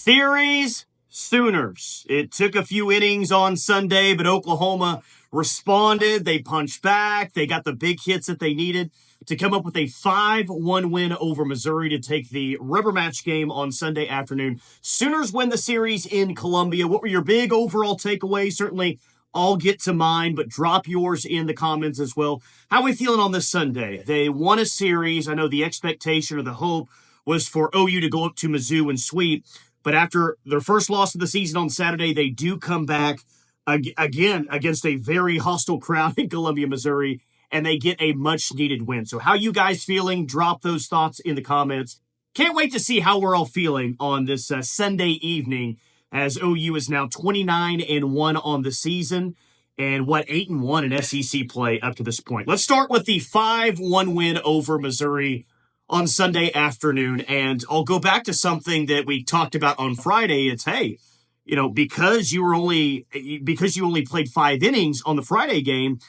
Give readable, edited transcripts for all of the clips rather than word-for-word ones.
Series Sooners. It took a few innings on Sunday, but Oklahoma responded. They punched back. They got the big hits that they needed to come up with a 5-1 win over Missouri to take the rubber match game on Sunday afternoon. Sooners win the series in Columbia. What were your big overall takeaways? Certainly, I'll get to mine, but drop yours in the comments as well. How are we feeling on this Sunday? They won a series. I know the expectation or the hope was for OU to go up to Mizzou and sweep. But after their first loss of the season on Saturday, they do come back again against a very hostile crowd in Columbia, Missouri, and they get a much-needed win. So how you guys feeling? Drop those thoughts in the comments. Can't wait to see how we're all feeling on this Sunday evening as OU is now 29-1 on the season and 8-1 in SEC play up to this point. Let's start with the 5-1 win over Missouri on Sunday afternoon. And I'll go back to something that we talked about on Friday. It's, hey, because you only played 5 innings on the Friday game,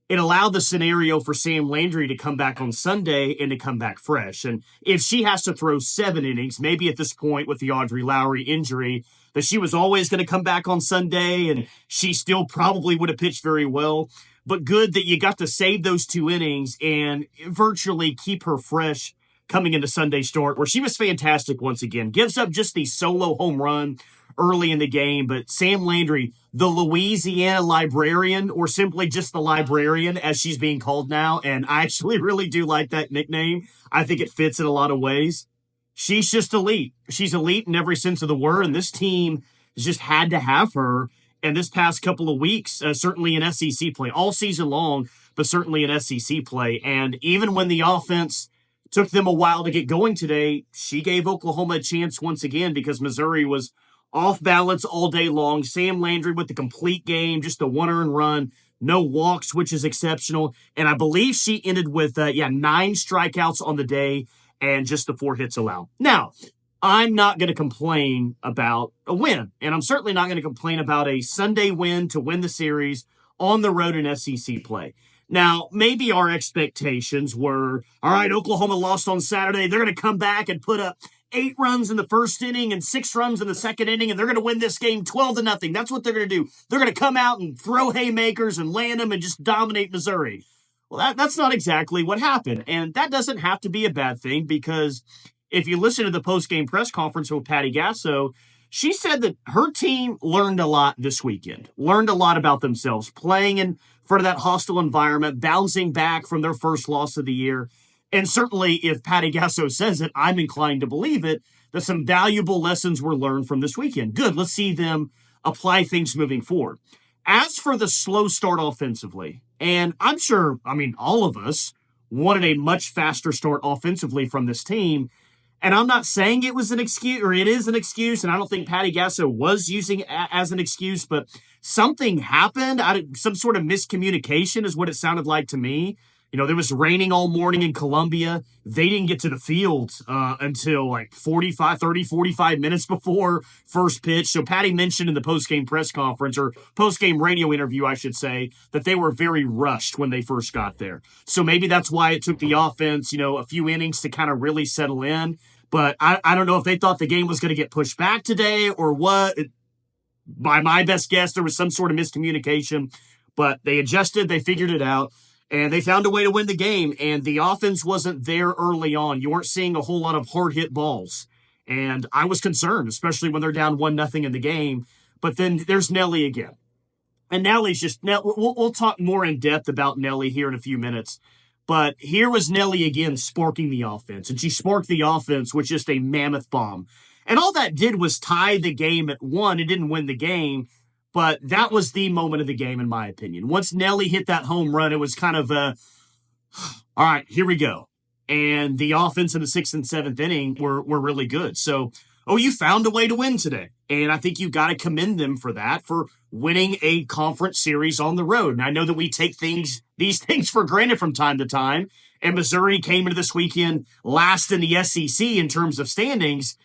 it allowed the scenario for Sam Landry to come back on Sunday and to come back fresh. And if she has to throw 7 innings, maybe at this point with the Audrey Lowry injury, that she was always going to come back on Sunday and she still probably would have pitched very well. But good that you got to save those 2 innings and virtually keep her fresh coming into Sunday start, where she was fantastic once again. Gives up just the solo home run early in the game, but Sam Landry, the Louisiana librarian, or simply just the librarian as she's being called now, and I actually really do like that nickname. I think it fits in a lot of ways. She's just elite. She's elite in every sense of the word, and this team has just had to have her. And this past couple of weeks, certainly in SEC play, all season long, but certainly in SEC play. And even when the offense took them a while to get going today, she gave Oklahoma a chance once again because Missouri was off balance all day long. Sam Landry with the complete game, just a 1 earned run, no walks, which is exceptional. And I believe she ended with 9 strikeouts on the day and just the 4 hits allowed. Now, I'm not going to complain about a win, and I'm certainly not going to complain about a Sunday win to win the series on the road in SEC play. Now, maybe our expectations were, all right, Oklahoma lost on Saturday. They're going to come back and put up 8 runs in the first inning and 6 runs in the second inning, and they're going to win this game 12-0. That's what they're going to do. They're going to come out and throw haymakers and land them and just dominate Missouri. Well, that's not exactly what happened, and that doesn't have to be a bad thing because if you listen to the post-game press conference with Patty Gasso, she said that her team learned a lot this weekend, learned a lot about themselves, playing in front of that hostile environment, bouncing back from their first loss of the year. And certainly, if Patty Gasso says it, I'm inclined to believe it, that some valuable lessons were learned from this weekend. Good, let's see them apply things moving forward. As for the slow start offensively, and I'm sure, all of us wanted a much faster start offensively from this team. And I'm not saying it was an excuse, or it is an excuse, and I don't think Patty Gasso was using it as an excuse, but something happened. Some sort of miscommunication is what it sounded like to me. There was raining all morning in Columbia. They didn't get to the field until 45 minutes before first pitch. So Patty mentioned in the post-game press conference, or post-game radio interview, I should say, that they were very rushed when they first got there. So maybe that's why it took the offense, a few innings to kind of really settle in. But I don't know if they thought the game was going to get pushed back today or what. By my best guess, there was some sort of miscommunication. But they adjusted, they figured it out. And they found a way to win the game, and the offense wasn't there early on. You weren't seeing a whole lot of hard-hit balls. And I was concerned, especially when they're down 1-0 in the game. But then there's Nelly again. And Nelly's just – we'll talk more in depth about Nelly here in a few minutes. But here was Nelly again sparking the offense. And she sparked the offense with just a mammoth bomb. And all that did was tie the game at 1. It didn't win the game. But that was the moment of the game, in my opinion. Once Nelly hit that home run, it was kind of all right, here we go. And the offense in the 6th and 7th inning were really good. So, you found a way to win today. And I think you got to commend them for that, for winning a conference series on the road. And I know that we take these things for granted from time to time. And Missouri came into this weekend last in the SEC in terms of standings.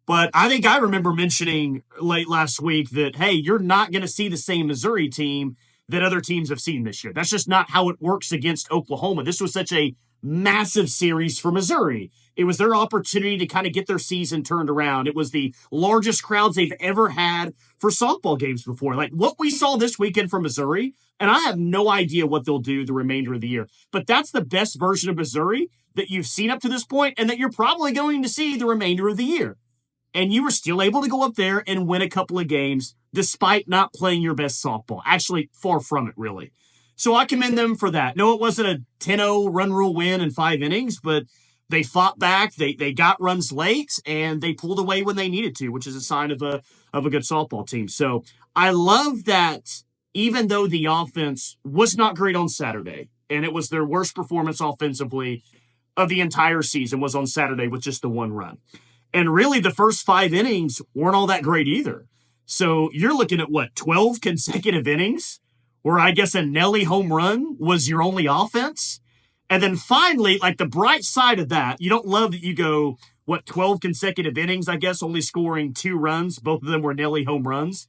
But I think I remember mentioning late last week that, hey, you're not going to see the same Missouri team that other teams have seen this year. That's just not how it works against Oklahoma. This was such a massive series for Missouri. It was their opportunity to kind of get their season turned around. It was the largest crowds they've ever had for softball games before. Like what we saw this weekend from Missouri, and I have no idea what they'll do the remainder of the year, but that's the best version of Missouri that you've seen up to this point and that you're probably going to see the remainder of the year. And you were still able to go up there and win a couple of games despite not playing your best softball. Actually, far from it, really. So I commend them for that. No, it wasn't a 10-0 run rule win in 5 innings, but they fought back. They got runs late, and they pulled away when they needed to, which is a sign of a good softball team. So I love that even though the offense was not great on Saturday, and it was their worst performance offensively of the entire season was on Saturday with just the 1 run. And really, the first 5 innings weren't all that great either. So you're looking at, 12 consecutive innings where I guess a Nelly home run was your only offense? And then finally, like the bright side of that, you don't love that you go, 12 consecutive innings, I guess, only scoring 2 runs. Both of them were Nelly home runs.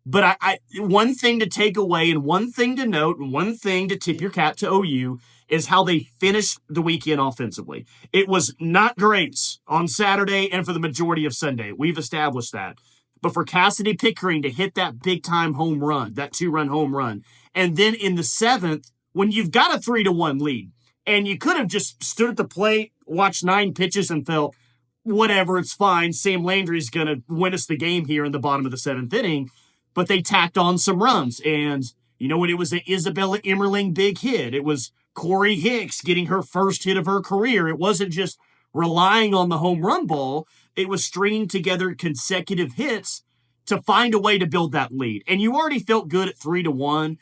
But I one thing to take away and one thing to note and one thing to tip your cap to OU is how they finished the weekend offensively. It was not great on Saturday and for the majority of Sunday. We've established that. But for Cassidy Pickering to hit that big-time home run, that 2-run home run, and then in the 7th, when you've got a 3-1 lead, and you could have just stood at the plate, watched 9 pitches, and felt, whatever, it's fine. Sam Landry's going to win us the game here in the bottom of the 7th inning. But they tacked on some runs. And, you know what? It was an Isabella Emmerling big hit. It was Corey Hicks getting her first hit of her career. It wasn't just relying on the home run ball. It was stringing together consecutive hits to find a way to build that lead. And you already felt good at 3-1,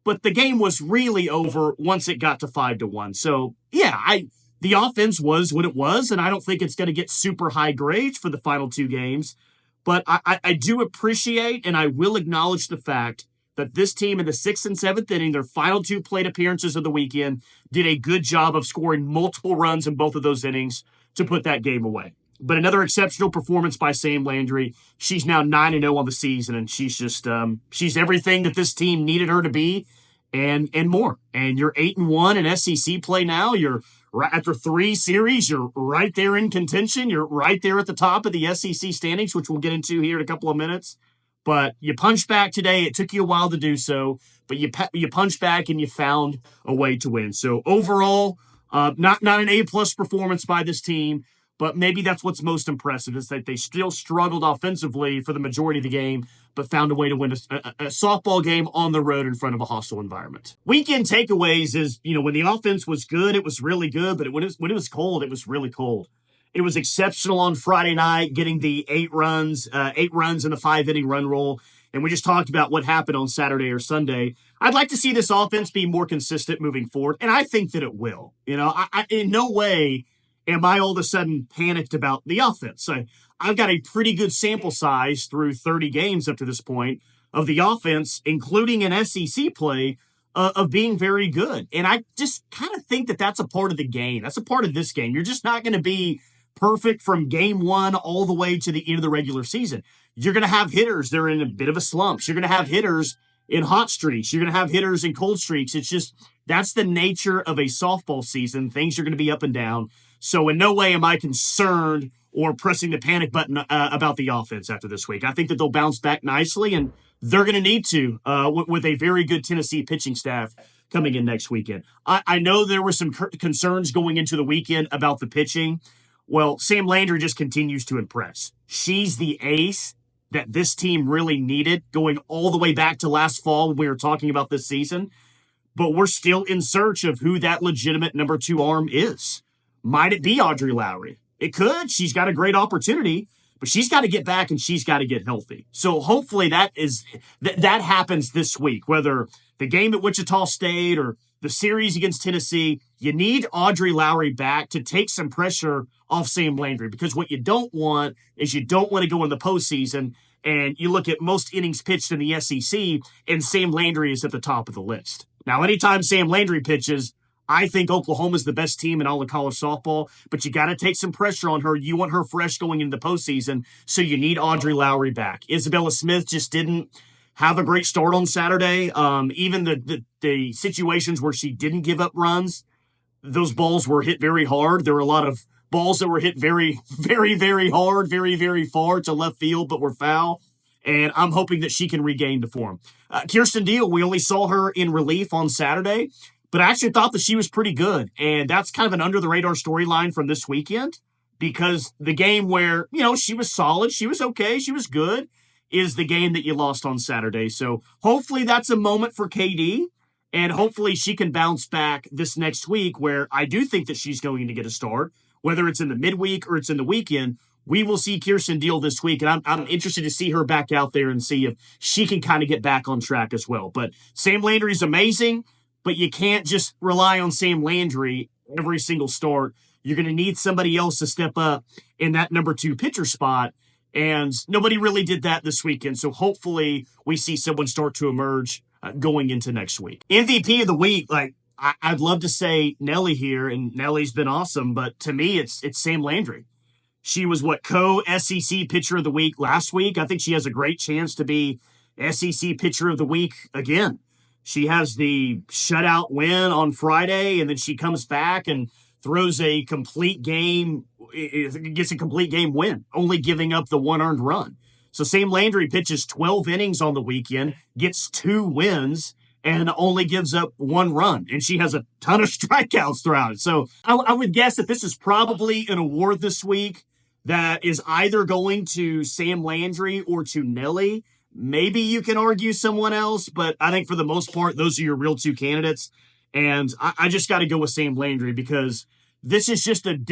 but the game was really over once it got to 5-1. So, yeah, the offense was what it was, and I don't think it's going to get super high grades for the final 2 games. But I do appreciate and I will acknowledge the fact that this team in the 6th and 7th inning, their final 2 plate appearances of the weekend, did a good job of scoring multiple runs in both of those innings to put that game away. But another exceptional performance by Sam Landry. She's now 9-0 on the season, and she's just she's everything that this team needed her to be and more. And you're 8-1 in SEC play now. You're after 3 series, you're right there in contention. You're right there at the top of the SEC standings, which we'll get into here in a couple of minutes. But you punched back today. It took you a while to do so, but you punched back and you found a way to win. So overall, not an A-plus performance by this team, but maybe that's what's most impressive is that they still struggled offensively for the majority of the game, but found a way to win a softball game on the road in front of a hostile environment. Weekend takeaways is, when the offense was good, it was really good, but when it was cold, it was really cold. It was exceptional on Friday night, getting the 8 runs in the 5-inning run roll. And we just talked about what happened on Saturday or Sunday. I'd like to see this offense be more consistent moving forward, and I think that it will. I in no way am I all of a sudden panicked about the offense. I've got a pretty good sample size through 30 games up to this point of the offense, including an SEC play, of being very good. And I just kind of think that that's a part of the game. That's a part of this game. You're just not going to be perfect from game 1 all the way to the end of the regular season. You're going to have hitters that are in a bit of a slump. You're going to have hitters in hot streaks. You're going to have hitters in cold streaks. It's just, that's the nature of a softball season. Things are going to be up and down. So in no way am I concerned or pressing the panic button about the offense after this week. I think that they'll bounce back nicely, and they're going to need to with a very good Tennessee pitching staff coming in next weekend. I know there were some concerns going into the weekend about the pitching. Well, Sam Landry just continues to impress. She's the ace that this team really needed going all the way back to last fall when we were talking about this season. But we're still in search of who that legitimate number 2 arm is. Might it be Audrey Lowry? It could. She's got a great opportunity, but she's got to get back and she's got to get healthy. So hopefully that happens this week, whether the game at Wichita State or the series against Tennessee. You need Audrey Lowry back to take some pressure off Sam Landry, because what you don't want is you don't want to go in the postseason and you look at most innings pitched in the SEC and Sam Landry is at the top of the list. Now, anytime Sam Landry pitches, I think Oklahoma's the best team in all of college softball, but you got to take some pressure on her. You want her fresh going into the postseason, so you need Audrey Lowry back. Isabella Smith just didn't have a great start on Saturday. Even the situations where she didn't give up runs, those balls were hit very hard. There were a lot of balls that were hit very, very, very hard, very, very far to left field, but were foul. And I'm hoping that she can regain the form. Kirsten Deal, we only saw her in relief on Saturday, but I actually thought that she was pretty good. And that's kind of an under the radar storyline from this weekend because the game where, she was solid, she was okay, she was good, is the game that you lost on Saturday. So hopefully that's a moment for KD. And hopefully she can bounce back this next week where I do think that she's going to get a start, whether it's in the midweek or it's in the weekend. We will see Kirsten Deal this week, and I'm interested to see her back out there and see if she can kind of get back on track as well. But Sam Landry's amazing, but you can't just rely on Sam Landry every single start. You're going to need somebody else to step up in that number 2 pitcher spot, and nobody really did that this weekend. So hopefully we see someone start to emerge going into next week. MVP of the week, I'd love to say Nelly here, and Nelly's been awesome, but to me, it's Sam Landry. She was co-SEC Pitcher of the Week last week. I think she has a great chance to be SEC Pitcher of the Week again. She has the shutout win on Friday, and then she comes back and throws a complete game, gets a complete game win, only giving up the 1 earned run. So Sam Landry pitches 12 innings on the weekend, gets 2 wins, and only gives up 1 run. And she has a ton of strikeouts throughout it. So I would guess that this is probably an award this week that is either going to Sam Landry or to Nelly. Maybe you can argue someone else, but I think for the most part, those are your real 2 candidates. And I just got to go with Sam Landry because this is just it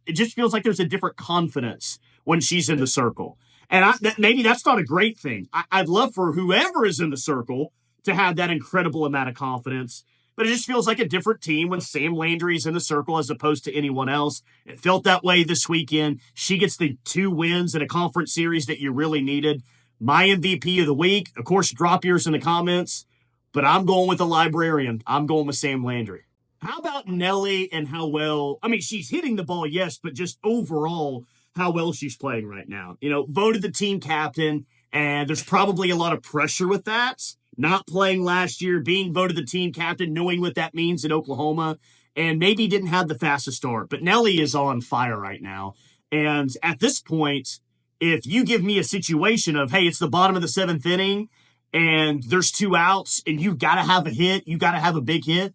just feels like there's a different confidence when she's in the circle. And maybe that's not a great thing. I'd love for whoever is in the circle to have that incredible amount of confidence. But it just feels like a different team when Sam Landry's in the circle as opposed to anyone else. It felt that way this weekend. She gets the 2 wins in a conference series that you really needed. My MVP of the week, of course, drop yours in the comments. But I'm going with the librarian. I'm going with Sam Landry. How about Nelly and how well, she's hitting the ball, yes, but just overall, how well she's playing right now. Voted the team captain, and there's probably a lot of pressure with that. Not playing last year, being voted the team captain, knowing what that means in Oklahoma, and maybe didn't have the fastest start. But Nelly is on fire right now. And at this point, if you give me a situation of, hey, it's the bottom of the 7th inning, and there's 2 outs, and you've got to have a hit, you got to have a big hit,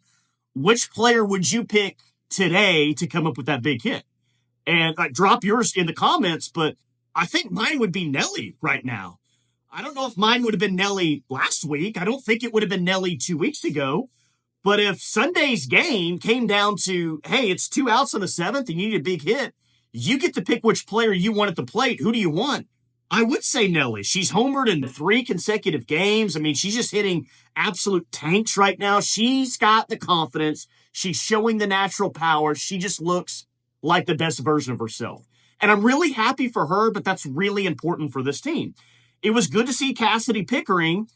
which player would you pick today to come up with that big hit? And drop yours in the comments, but I think mine would be Nelly right now. I don't know if mine would have been Nelly last week. I don't think it would have been Nelly 2 weeks ago. But if Sunday's game came down to, hey, it's 2 outs in the 7th and you need a big hit, you get to pick which player you want at the plate. Who do you want? I would say Nelly. She's homered in 3 consecutive games. She's just hitting absolute tanks right now. She's got the confidence. She's showing the natural power. She just looks like the best version of herself. And I'm really happy for her, but that's really important for this team. It was good to see Cassidy Pickering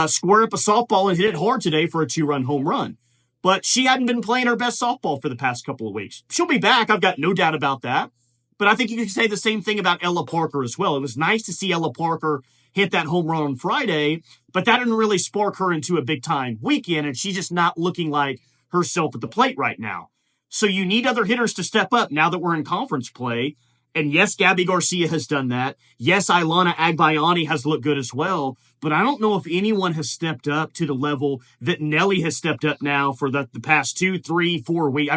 square up a softball and hit it hard today for a 2-run home run. But she hadn't been playing her best softball for the past couple of weeks. She'll be back. I've got no doubt about that. But I think you can say the same thing about Ella Parker as well. It was nice to see Ella Parker hit that home run on Friday, but that didn't really spark her into a big-time weekend, and she's just not looking like herself at the plate right now. So you need other hitters to step up now that we're in conference play. And yes, Gabby Garcia has done that. Yes, Ilana Agbayani has looked good as well. But I don't know if anyone has stepped up to the level that Nelly has stepped up now for the past 2, 3, 4 weeks.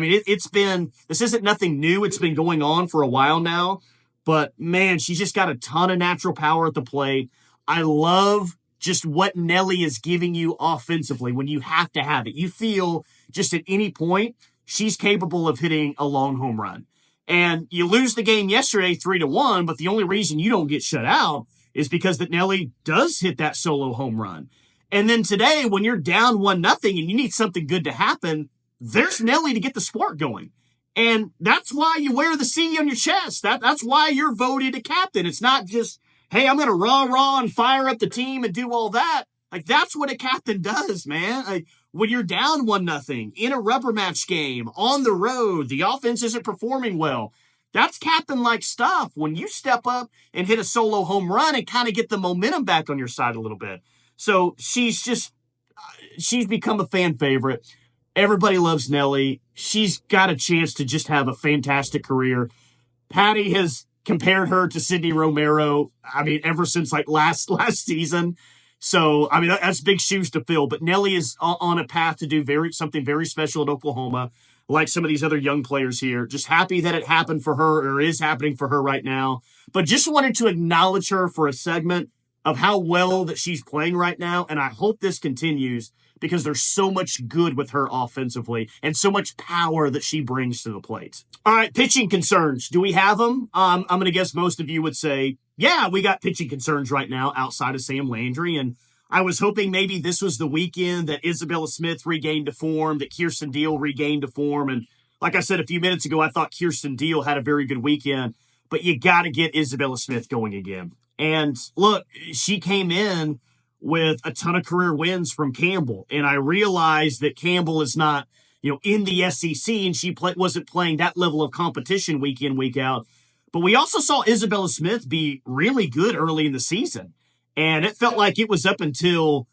This isn't nothing new. It's been going on for a while now. But man, she's just got a ton of natural power at the plate. I love just what Nelly is giving you offensively when you have to have it. You feel just at any point, she's capable of hitting a long home run. And you lose the game yesterday 3-1, but the only reason you don't get shut out is because that Nelly does hit that solo home run. And then today, when you're down 1-0 and you need something good to happen, there's Nelly to get the spark going. And that's why you wear the C on your chest. That's why you're voted a captain. It's not just, hey, I'm going to rah-rah and fire up the team and do all that. That's what a captain does, man. When you're down 1-0 in a rubber match game on the road, the offense isn't performing well. That's captain-like stuff. When you step up and hit a solo home run and kind of get the momentum back on your side a little bit. So she's become a fan favorite. Everybody loves Nelly. She's got a chance to just have a fantastic career. Patty has compared her to Sydney Romero. I mean, ever since like last season. So I mean, that's big shoes to fill. But Nelly is on a path to do something very special at Oklahoma, like some of these other young players here. Just happy that it happened for her, or is happening for her right now. But just wanted to acknowledge her for a segment of how well that she's playing right now, and I hope this continues because there's so much good with her offensively and so much power that she brings to the plate. All right, pitching concerns. Do we have them? I'm going to guess most of you would say, yeah, we got pitching concerns right now outside of Sam Landry. And I was hoping maybe this was the weekend that Isabella Smith regained to form, that Kirsten Deal regained to form. And like I said a few minutes ago, I thought Kirsten Deal had a very good weekend, but you got to get Isabella Smith going again. And look, she came in with a ton of career wins from Campbell. And I realized that Campbell is not, in the SEC, and she wasn't playing that level of competition week in, week out. But we also saw Isabella Smith be really good early in the season. And it felt like it was up until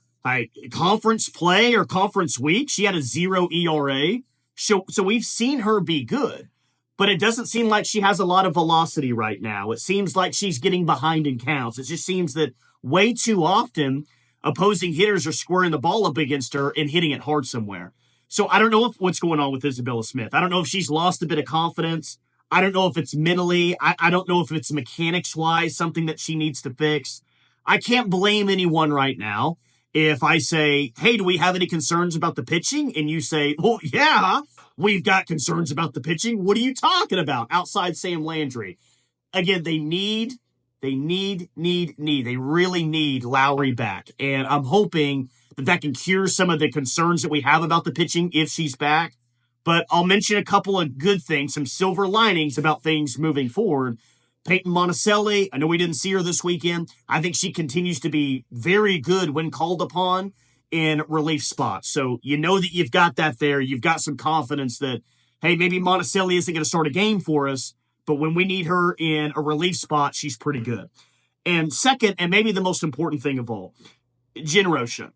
conference play or conference week. She had a 0 ERA. So we've seen her be good. But it doesn't seem like she has a lot of velocity right now. It seems like she's getting behind in counts. It just seems that way too often opposing hitters are squaring the ball up against her and hitting it hard somewhere. So I don't know what's going on with Isabella Smith. I don't know if she's lost a bit of confidence. I don't know if it's mentally. I don't know if it's mechanics-wise, something that she needs to fix. I can't blame anyone right now if I say, hey, do we have any concerns about the pitching? And you say, well, yeah, we've got concerns about the pitching. What are you talking about outside Sam Landry? Again, they really need Lowry back. And I'm hoping that can cure some of the concerns that we have about the pitching if she's back. But I'll mention a couple of good things, some silver linings about things moving forward. Peyton Monticelli, I know we didn't see her this weekend. I think she continues to be very good when called upon in relief spots. So you know that you've got that there. You've got some confidence that, hey, maybe Monticelli isn't going to start a game for us, but when we need her in a relief spot, she's pretty good. And second, and maybe the most important thing of all, Jen Rocha.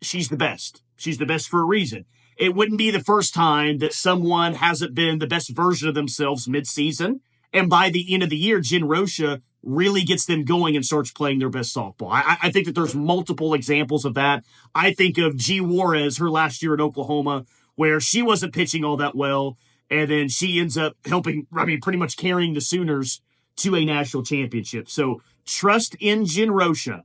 She's the best. She's the best for a reason. It wouldn't be the first time that someone hasn't been the best version of themselves mid-season. And by the end of the year, Jen Rocha really gets them going and starts playing their best softball. I think that there's multiple examples of that. I think of G. Juarez, her last year at Oklahoma, where she wasn't pitching all that well, and then she ends up pretty much carrying the Sooners to a national championship. So trust in Jen Rocha,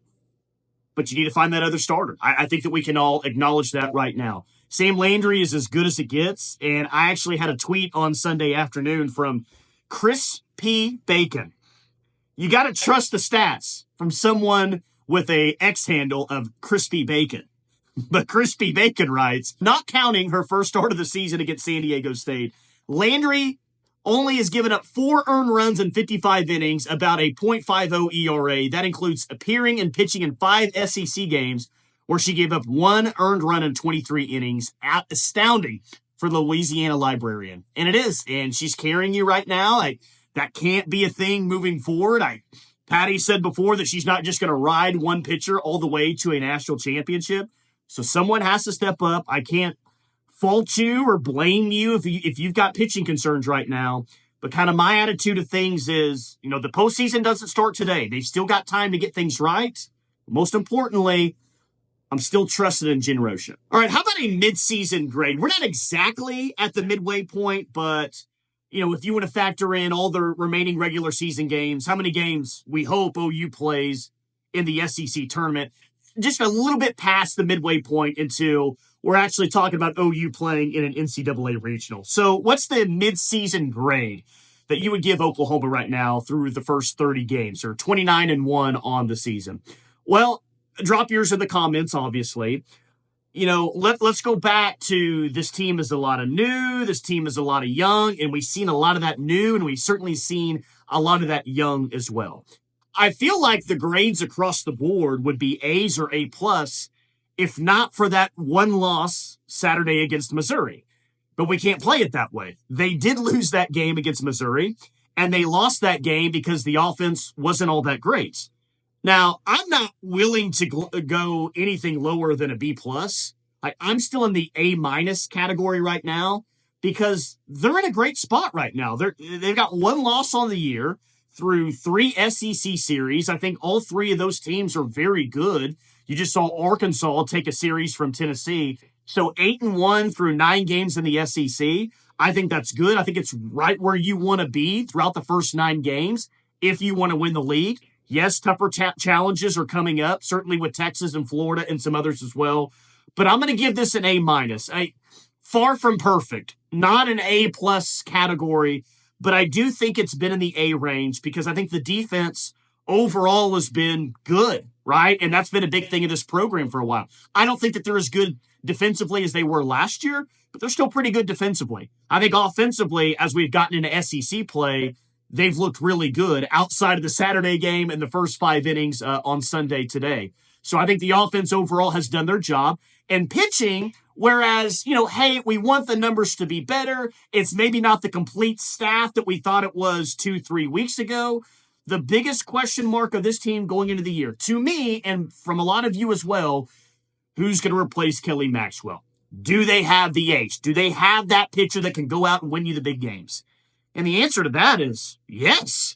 but you need to find that other starter. I think that we can all acknowledge that right now. Sam Landry is as good as it gets, and I actually had a tweet on Sunday afternoon from Chris P. Bacon. You got to trust the stats from someone with a X handle of Crispy Bacon. But Crispy Bacon writes, not counting her first start of the season against San Diego State, Landry only has given up 4 earned runs in 55 innings, about a .50 ERA. That includes appearing and pitching in 5 SEC games where she gave up 1 earned run in 23 innings. Astounding for the Louisiana librarian. And it is. And she's carrying you right now. That can't be a thing moving forward. Patty said before that she's not just going to ride one pitcher all the way to a national championship. So someone has to step up. I can't fault you or blame you if you've got pitching concerns right now. But kind of my attitude of things is, the postseason doesn't start today. They've still got time to get things right. Most importantly, I'm still trusted in Jen Rocha. All right, how about a midseason grade? We're not exactly at the midway point, but, if you want to factor in all the remaining regular season games, how many games we hope OU plays in the SEC tournament, just a little bit past the midway point until we're actually talking about OU playing in an NCAA regional. So what's the midseason grade that you would give Oklahoma right now through the first 30 games, or 29-1 on the season? Well, drop yours in the comments, obviously. Let's go back to this team is a lot of new, this team is a lot of young, and we've seen a lot of that new, and we've certainly seen a lot of that young as well. I feel like the grades across the board would be A's or A+, if not for that one loss Saturday against Missouri. But we can't play it that way. They did lose that game against Missouri, and they lost that game because the offense wasn't all that great. Now, I'm not willing to go anything lower than a B+. I'm still in the A- category right now because they're in a great spot right now. They've got one loss on the year through 3 SEC series. I think all 3 of those teams are very good. You just saw Arkansas take a series from Tennessee. So 8-1 through 9 games in the SEC. I think that's good. I think it's right where you want to be throughout the first 9 games if you want to win the league. Yes, tougher challenges are coming up, certainly with Texas and Florida and some others as well. But I'm going to give this an A-. Far from perfect, not an A-plus category, but I do think it's been in the A range because I think the defense overall has been good, right? And that's been a big thing in this program for a while. I don't think that they're as good defensively as they were last year, but they're still pretty good defensively. I think offensively, as we've gotten into SEC play, they've looked really good outside of the Saturday game and the first 5 innings on Sunday today. So I think the offense overall has done their job. And pitching, whereas, hey, we want the numbers to be better. It's maybe not the complete staff that we thought it was 2-3 weeks ago. The biggest question mark of this team going into the year, to me, and from a lot of you as well, who's going to replace Kelly Maxwell? Do they have the ace? Do they have that pitcher that can go out and win you the big games? And the answer to that is yes.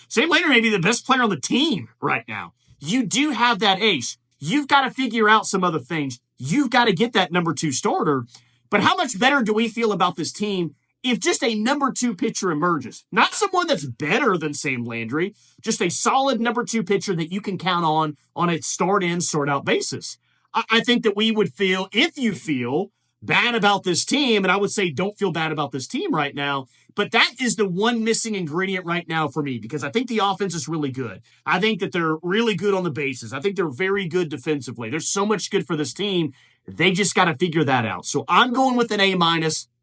Sam Landry may be the best player on the team right now. You do have that ace. You've got to figure out some other things. You've got to get that number 2 starter. But how much better do we feel about this team if just a number 2 pitcher emerges? Not someone that's better than Sam Landry, just a solid number 2 pitcher that you can count on a start-in, start-out basis. I think that we would feel, if you feel bad about this team, and I would say don't feel bad about this team right now, but that is the one missing ingredient right now for me because I think the offense is really good. I think that they're really good on the bases. I think they're very good defensively. There's so much good for this team. They just got to figure that out. So I'm going with an A-,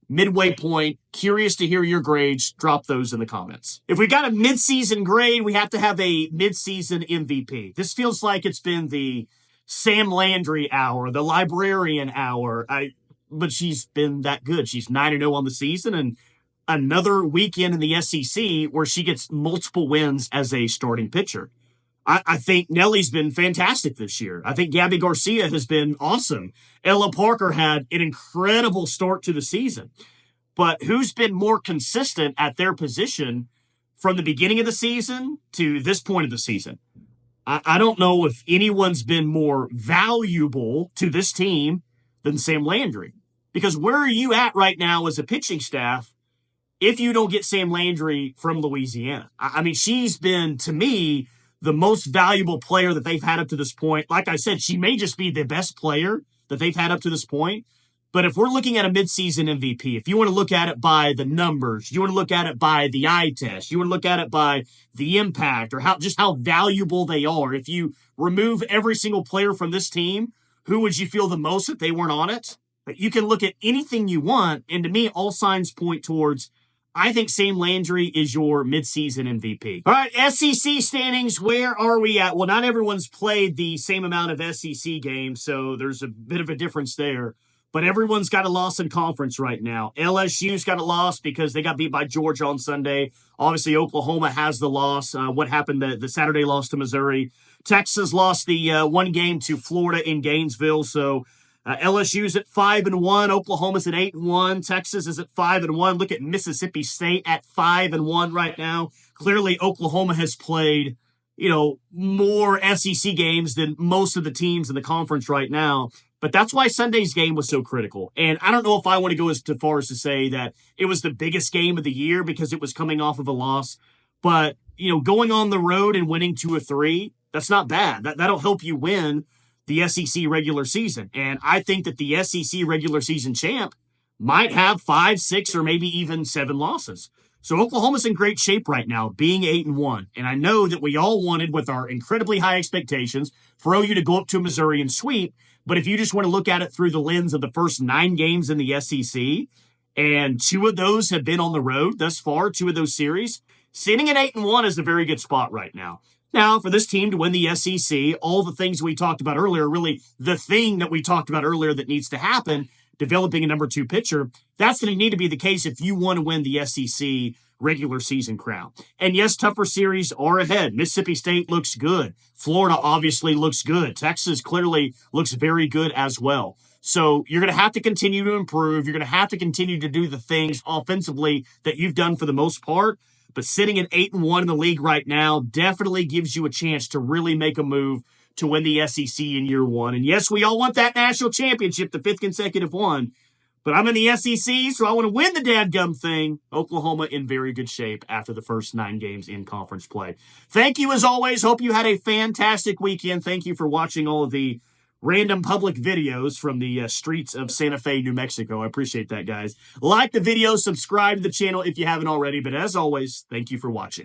midway point. Curious to hear your grades. Drop those in the comments. If we got a midseason grade, we have to have a midseason MVP. This feels like it's been the Sam Landry hour, the librarian hour. But she's been that good. She's 9-0 on the season and another weekend in the SEC where she gets multiple wins as a starting pitcher. I think Nelly's been fantastic this year. I think Gabby Garcia has been awesome. Ella Parker had an incredible start to the season. But who's been more consistent at their position from the beginning of the season to this point of the season? I don't know if anyone's been more valuable to this team than Sam Landry. Because where are you at right now as a pitching staff if you don't get Sam Landry from Louisiana? I mean, she's been, to me, the most valuable player that they've had up to this point. Like I said, she may just be the best player that they've had up to this point. But if we're looking at a midseason MVP, if you want to look at it by the numbers, you want to look at it by the eye test, you want to look at it by the impact or how valuable they are. If you remove every single player from this team, who would you feel the most if they weren't on it? But you can look at anything you want, and to me, all signs point towards, I think Sam Landry is your midseason MVP. All right, SEC standings, where are we at? Well, not everyone's played the same amount of SEC games, so there's a bit of a difference there. But everyone's got a loss in conference right now. LSU's got a loss because they got beat by Georgia on Sunday. Obviously, Oklahoma has the loss. What happened, the Saturday loss to Missouri. Texas lost the one game to Florida in Gainesville, so LSU's at 5-1. Oklahoma's at 8-1. Texas is at 5-1. Look at Mississippi State at 5-1 right now. Clearly, Oklahoma has played, more SEC games than most of the teams in the conference right now. But that's why Sunday's game was so critical. And I don't know if I want to go as far as to say that it was the biggest game of the year because it was coming off of a loss. But, going on the road and winning 2 or 3, that's not bad. That'll help you win the SEC regular season. And I think that the SEC regular season champ might have 5, 6, or maybe even 7 losses. So Oklahoma's in great shape right now, being 8-1. And I know that we all wanted, with our incredibly high expectations, for OU to go up to Missouri and sweep. But if you just want to look at it through the lens of the first 9 games in the SEC, and 2 of those have been on the road thus far, 2 of those series, sitting at 8-1 is a very good spot right now. Now, for this team to win the SEC, all the things we talked about earlier, really the thing that we talked about earlier that needs to happen, developing a number 2 pitcher. That's going to need to be the case if you want to win the SEC regular season crown. And yes, tougher series are ahead. Mississippi State looks good. Florida obviously looks good. Texas clearly looks very good as well. So you're going to have to continue to improve. You're going to have to continue to do the things offensively that you've done for the most part. But sitting at 8-1 in the league right now definitely gives you a chance to really make a move to win the SEC in year one. And yes, we all want that national championship, the 5th consecutive one. But I'm in the SEC, so I want to win the dadgum thing. Oklahoma in very good shape after the first 9 games in conference play. Thank you as always. Hope you had a fantastic weekend. Thank you for watching all of the random public videos from the streets of Santa Fe, New Mexico. I appreciate that, guys. Like the video, subscribe to the channel if you haven't already. But as always, thank you for watching.